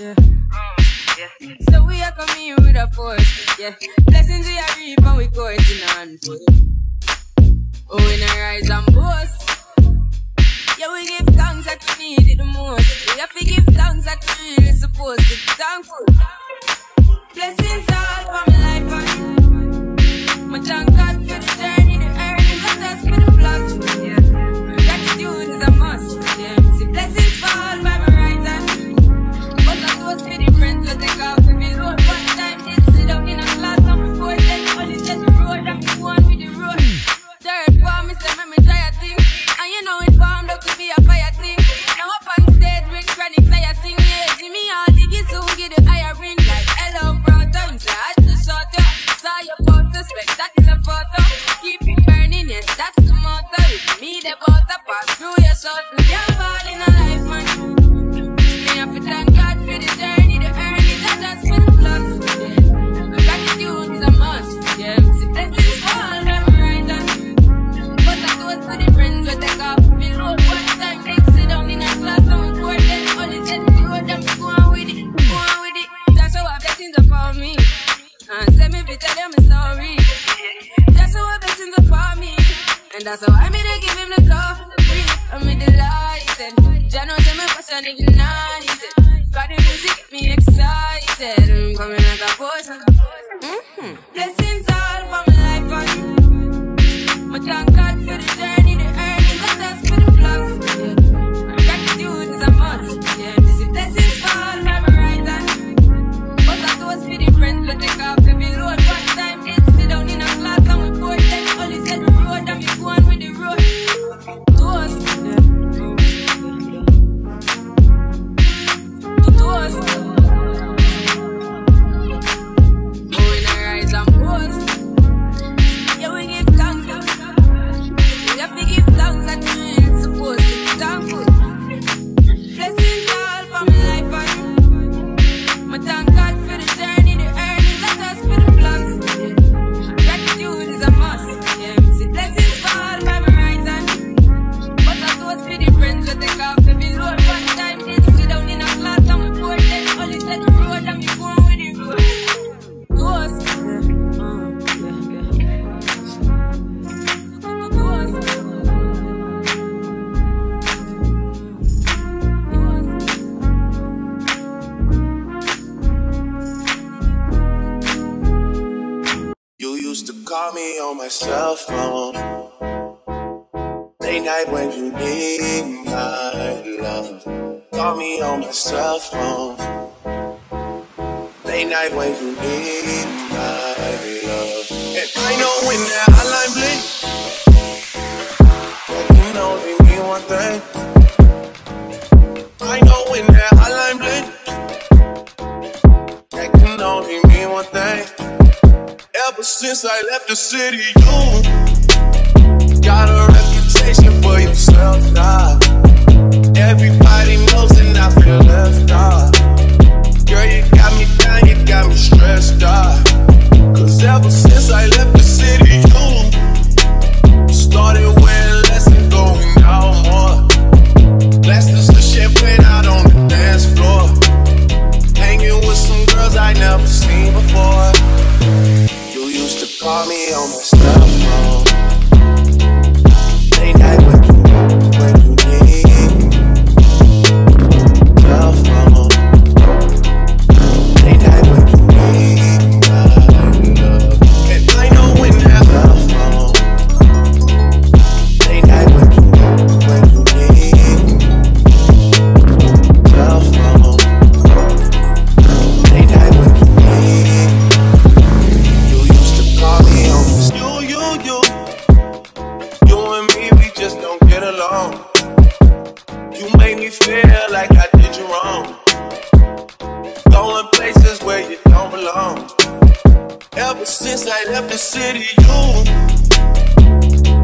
yeah. So we are coming with a force, yeah. Blessings we are reap and we coursing on foot. Oh, we not rise and boast. Yeah, we give thanks that we need it the most. We have to give thanks that we really supposed to be thankful. Blessings all for my life and my thank God for the journey, the earnings, not just for the plus. Yeah, gratitude is a must. Yeah, see blessings fall by my right hand, but I those for the friends that take off with me load. One time did sit up in a class and report that only set the road and be one with the road. Third form, me say me try a thing, and you know it formed up to be a fire thing. Now up on stage with chronic fire sing, yeah, see me all diggy soon get the higher ring like hello brother. Say I just shot ya, saw your poster, spectacular photo. Keep it burning, yes that's the motto. With me the butter pass through your soul. You're fall in a life man. Me have to thank God for the journey, the earnings, not just for the plus. Yeah, gratitude is a must. Yeah, see blessings fall by my right hand, but I do it for the friends we take off below. One time they sit down in a class and we pour them only set the road and we go on with it, go on with it. That's how our blessings upon me. And send me to tell them a story. That's how our blessings upon me. And that's how I made to give him the glory. I'm delighted. Jah knows that my passion ignited. God the music get me excited. I'm coming like a potion. Blessings all for my life and my thank God for the journey, the earnings, not just for the plus. Yeah, gratitude is a must. Yeah, this is blessings fall by my right hand, but I those for the friends we take off the load. One time did sit down in a class and we pour them only set the road and we go on with the road. Toast, toast. Oh, we not rise and boast. Yeah, we give thanks. We have to give thanks and we really supposed to be thankful. Blessings all for my life and my thank God for the journey, the earnings, not just for the plus. Yeah, gratitude is a must. Yeah, see blessings fall by my right hand, but I those for the friends we take off the load. One time did sit down in a class and we pour them only set the road and we go on with the road. Toast, You used to call me on my cell phone, late night when you need my love. Call me on my cell phone, late night when you need my love. And I know when that hotline blink, that can only mean one thing. I know when that hotline blink, that can only mean one thing. Ever since I left the city, you got a reputation for yourself now. Everybody knows and I feel left out. Girl, you got me down, you got me stressed out. Cause ever since I left the city, you started wearing less and going out more. Glasses of champagne out on the dance floor, hanging with some girls I never seen before. You used to call me on my cell phone, late night when you need cell phone, late night when you need my love. And I know when that cell phone, late night when you need cell phone, late night when you need. Call me on this. You and me, we just don't get along. You make me feel like I did you wrong, going places where you don't belong. Ever since I left the city,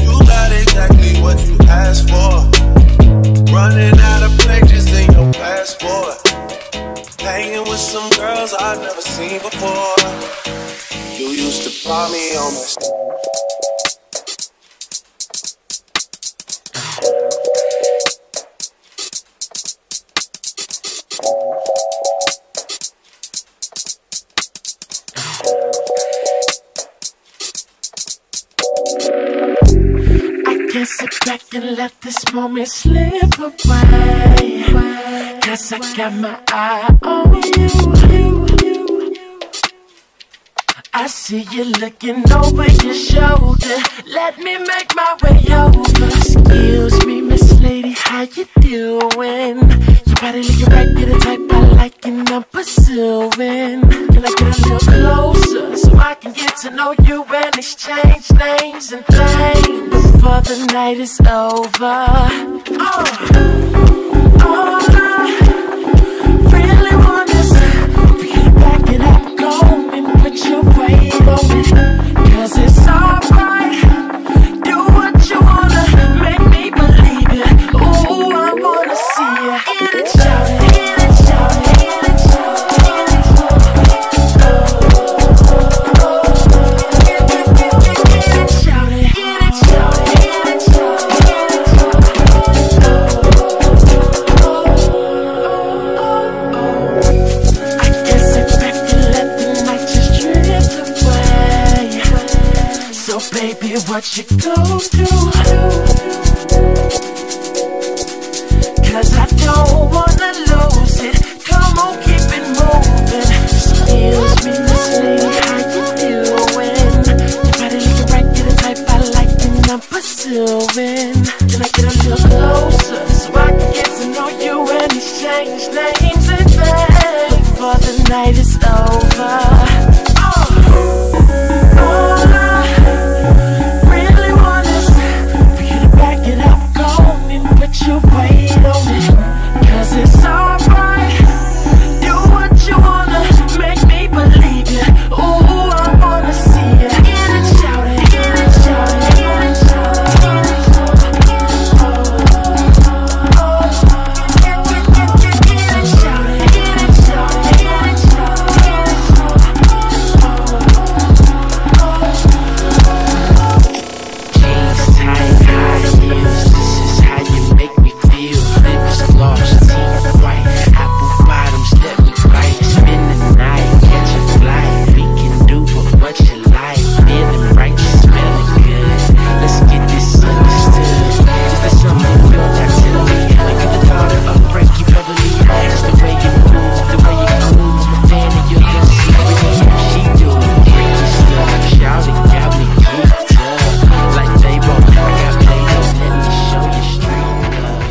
you got exactly what you asked for. Running out of pages in your passport, hanging with some girls I've never seen before. You used to call me on my back and let this moment slip away, 'cause I got my eye on you. I see you looking over your shoulder. Let me make my way over. Excuse me, Miss Lady, how you doing? Your body looking right, you're the type I like and I'm pursuing. Can I get a little closer so I can get to know you and exchange names and things before the night is over? All I really want is for you to back it up, go and put your weight on it, 'cause it's alright. Do what you wanna, make me believe it. Ooh, I wanna see you in it, shout it, in it, shout it, in it, shout it, in it, shout it. Shout it, in it, shout it, in it, shout it, in it, shout it. I guess I back and let the night just drift away. So baby, what you gon' do? 'Cause I don't wanna lose it. Come on, keep it moving. Excuse me, Miss Lady, how you doing? Your body looking right, you're the type I like and I'm pursuing. Can I get a little closer so I can get to know you and exchange names and things before the night is over? All I really want is for you to back it up, go and put your weight on it, 'cause it's alright. Do what you wanna, make me believe it. Ooh, I wanna see it. In it, shout it, in it, shout it, in it, shout it, in it, shout it. In it, shout it, in it, shout it, in it, shout it, in it, shout it. Jeans tight, high heels, this is how you make me feel. Lips gloss, teeth white, apple bottoms, let me bite. Spend the night, catch a flight. We can do what you like. Feeling right, you smelling good. Let's get this understood. Is there something you don't have to me? I could have thought of a Frankie Beverly. It's the way you move, the way you cool. I'm a fan of your little secret. She doing freaky stuff. Shout it, got me geeked up. Like they won't, I got Play-Doh, let me show you street love.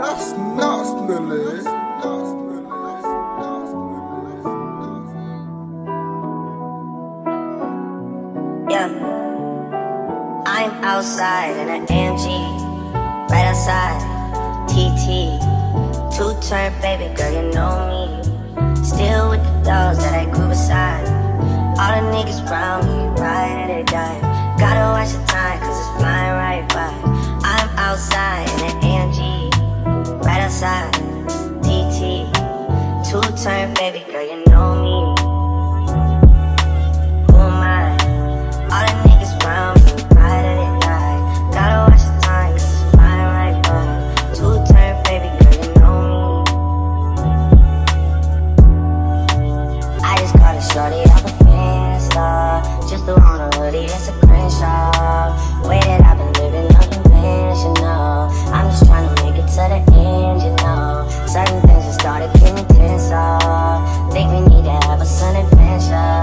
That's nuts, Millie. Yeah, I'm outside in an AMG, right outside, TT, two-turn baby girl, you know me. Still with the dogs that I grew beside. All the niggas round me, ride or they die. Gotta watch the time, 'cause it's flying right by. I'm outside in an AMG, right outside, TT, two-turn baby girl, you know me. Who am I? All the niggas round me, ride or they die. Gotta watch the time, 'cause it's flying right by. Two-turn baby girl, you know me. I just caught a shorty off a Finsta, just threw on a hoodie, it's a Crenshaw. Way that I've been living unconventional. I'm just trying to make it to the end, you know. Certain things that started getting me tense up. Think we need to have a sun adventure.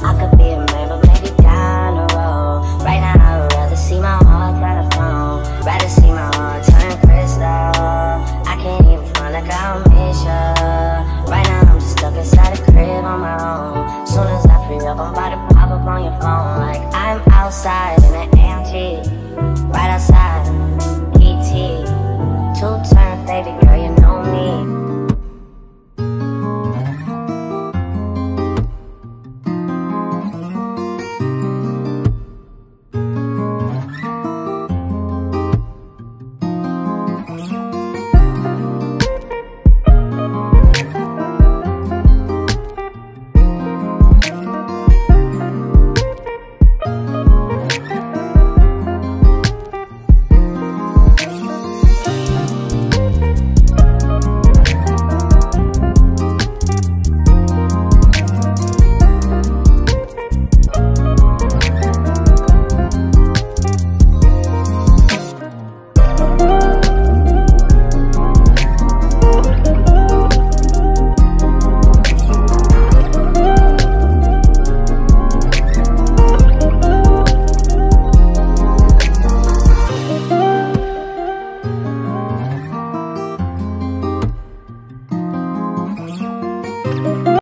I could be a man, but maybe down the road. Right now I would rather see my heart try to phone. Rather see my heart turn crystal. I can't even front like I'll miss ya. Right now I'm just stuck inside the crib on my own. Soon as I free up, I'm about to pop up on your phone. Like I'm outside